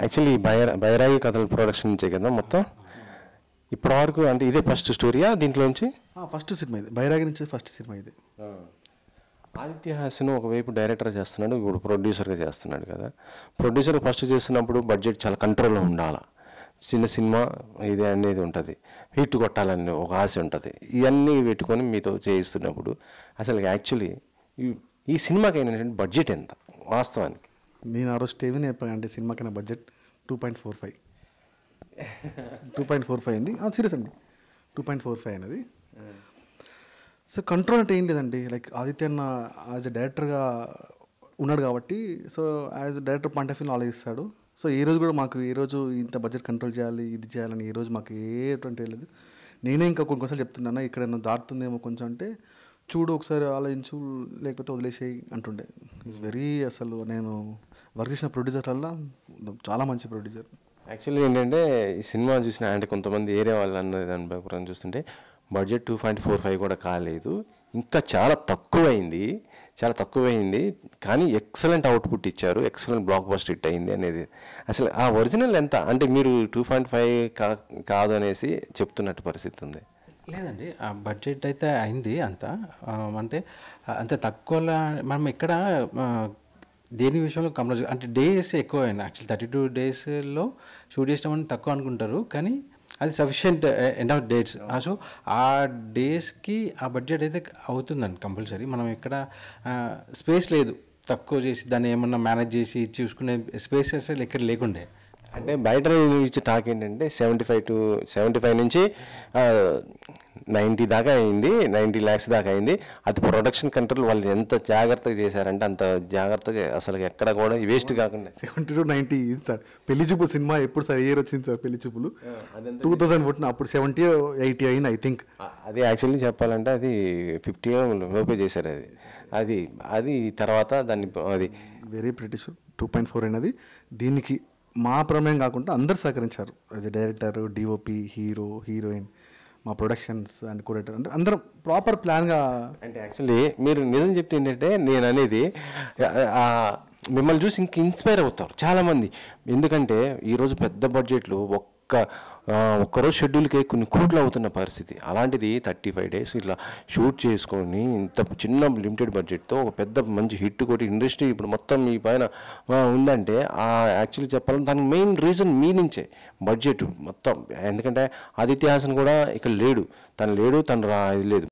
Actually బైరాగి కథల production నుంచే కదా మొత్తం ఇప్పటివరకు, అంటే ఇదే ఫస్ట్ స్టోరీయా దీంట్లోంచి? ఫస్ట్ సినిమా ఇది, బైరాగి నుంచి ఫస్ట్ సినిమా ఇది. ఆదిత్య హాసన్ ఒకవైపు డైరెక్టర్ చేస్తున్నాడు, ఇప్పుడు ప్రొడ్యూసర్గా చేస్తున్నాడు కదా. ప్రొడ్యూసర్ ఫస్ట్ చేస్తున్నప్పుడు బడ్జెట్ చాలా కంట్రోల్లో ఉండాలి, చిన్న సినిమా ఇది అనేది ఉంటుంది, హిట్ కొట్టాలని ఒక ఆశ ఉంటుంది. ఇవన్నీ పెట్టుకొని మీతో చేయిస్తున్నప్పుడు అసలు యాక్చువల్లీ ఈ సినిమాకి అయినటువంటి బడ్జెట్ ఎంత వాస్తవానికి? నేను ఆ రోజు టీవీని చెప్పానంటే సినిమాకైనా బడ్జెట్ 2.45 అయింది. సీరియస్ అండి, 2.45 అనేది. సో కంట్రోల్ అంటే ఏం లేదండి, లైక్ ఆదిత్య అన్న యాజ్ ఎ డైరెక్టర్గా ఉన్నాడు కాబట్టి, so as a director point of వ్యూలో ఆలోచిస్తాడు. సో ఈ రోజు కూడా మాకు ఈరోజు ఇంత బడ్జెట్ కంట్రోల్ చేయాలి, ఇది చేయాలని ఈరోజు మాకు ఎటువంటి లేదు. నేనే ఇంకా కొన్నిసార్లు చెప్తున్నాను, ఇక్కడ దాటుతుందేమో కొంచెం అంటే చూడు ఒకసారి ఆలోచించు, లేకపోతే వదిలేసేయి అంటుండే. ఇట్స్ వెరీ, అసలు నేను వర్క్ చేసిన ప్రొడ్యూసర్లల్లో చాలా మంచి ప్రొడ్యూసర్. యాక్చువల్లీ ఏంటంటే ఈ సినిమా చూసిన అంటే కొంతమంది ఏరియా వాళ్ళు అన్న దాని ప్రకారం చూస్తుంటే బడ్జెట్ 2.45 కూడా కాలేదు, ఇంకా చాలా తక్కువైంది, కానీ ఎక్సలెంట్ అవుట్పుట్ ఇచ్చారు, ఎక్సలెంట్ బ్లాక్ బస్టర్ హిట్ అయింది అనేది. అసలు ఆ ఒరిజినల్ ఎంత అంటే మీరు 2.5 కాదు అనేసి చెప్తున్నట్టు పరిస్థితి ఉంది. లేదండి, ఆ బడ్జెట్ అయితే అయింది అంత, అంటే అంత తక్కువలో మనం ఎక్కడ దేని విషయంలో కంప్లైంట్ అంటే డేస్ ఎక్కువ అయింది. యాక్చువల్లీ 32 డేస్లో షూట్ చేసినామని తక్కువ అనుకుంటారు, కానీ అది sufficient end of dates. So ఆ డేస్కి ఆ బడ్జెట్ అయితే అవుతుందండి కంపల్సరీ. మనం ఎక్కడ స్పేస్ లేదు తక్కువ చేసి దాన్ని ఏమన్నా మేనేజ్ చేసి చూసుకునే స్పేస్ అసలు ఎక్కడ లేకుండే. అంటే బయట ఇచ్చే టాక్ ఏంటంటే 75 నుంచి 90 దాకా అయింది, 90 lakhs దాకా అయింది. అది ప్రొడక్షన్ కంట్రోల్ వాళ్ళు ఎంత జాగ్రత్తగా చేశారంటే అంత జాగ్రత్తగా అసలు ఎక్కడ కూడా వేస్ట్ కాకుండా 70 to 90 సార్. పెళ్లి చూపు సినిమా ఎప్పుడు సార్ ఇయర్ వచ్చింది సార్? పెళ్లి చూపులు 2000 పుట్టిన అప్పుడు 70 or 80 అయింది ఐ థింక్. అది యాక్చువల్లీ చెప్పాలంటే అది 50 లోపే చేశారు. అది తర్వాత దాన్ని అది వెరీ బ్రిటిష్ 2.4 అయినది. దీనికి మా ప్రమేయం కాకుండా అందరు సహకరించారు, as a director, DOP, hero, heroine, మా ప్రొడక్షన్స్ అండ్ కోడేటర్, అంటే అందరం ప్రాపర్ ప్లాన్గా. అంటే యాక్చువల్లీ మీరు నిజం చెప్తే ఏంటంటే నేను అనేది మిమ్మల్ని చూసి ఇంక ఇన్స్పైర్ అవుతారు చాలామంది. ఎందుకంటే ఈరోజు పెద్ద బడ్జెట్లు ఒక్కరోజు షెడ్యూల్కే కొన్ని కోట్లు అవుతున్న పరిస్థితి. అలాంటిది 35 days ఇట్లా షూట్ చేసుకొని ఇంత చిన్న లిమిటెడ్ బడ్జెట్తో ఒక పెద్ద మంచి హిట్ కొట్టి ఇండస్ట్రీ ఇప్పుడు మొత్తం మీ పైన ఉందంటే యాక్చువల్లీ చెప్పాలంటే దానికి మెయిన్ రీజన్ మీ నుంచే బడ్జెట్ మొత్తం. ఎందుకంటే ఆదిత్య హాసన్ కూడా ఇక్కడ లేడు, తను ఇది లేదు.